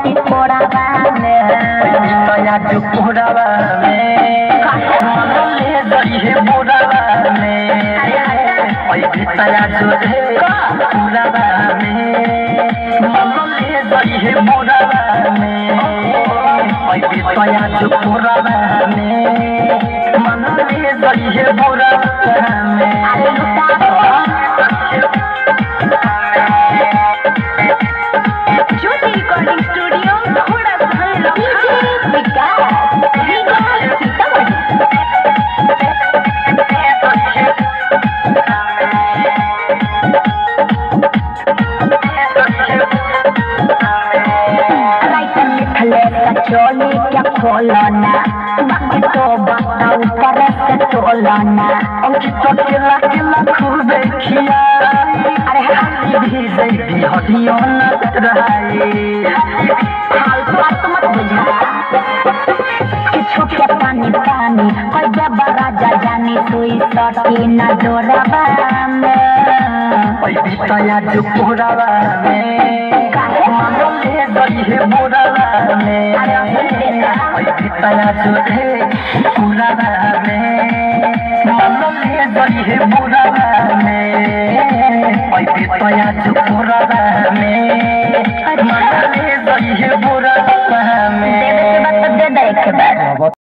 की कोड़ावा में तया जो कोड़ावा में ले जइहे बोरावा में ओइ तया जो रे कोड़ावा में ले जइहे बोरावा में ओइ तया जो कोड़ावा में ले जइहे बोरावा में अरे लुटा ज्योति रिकॉर्डिंग स्टूडियो थोड़ा सा विकास सीतामढ़ी चोली क्या खोलना बाकी तो बताओ ऊपर से तोलना अंकित केला केला खूब देखिया अरे भी जैदी हटियो न रहाई फालतू मत बुझा किछु के पानी पानी कोई जब राजा जानी सुई सटी न डोरावा में ओइ तया जो कोरावा में ले जइहे बोरावा में ओइ तया जो रे कोरावा में ले जइहे बोरावा में ओइ तया जो कोरावा में ले जइहे बोरावा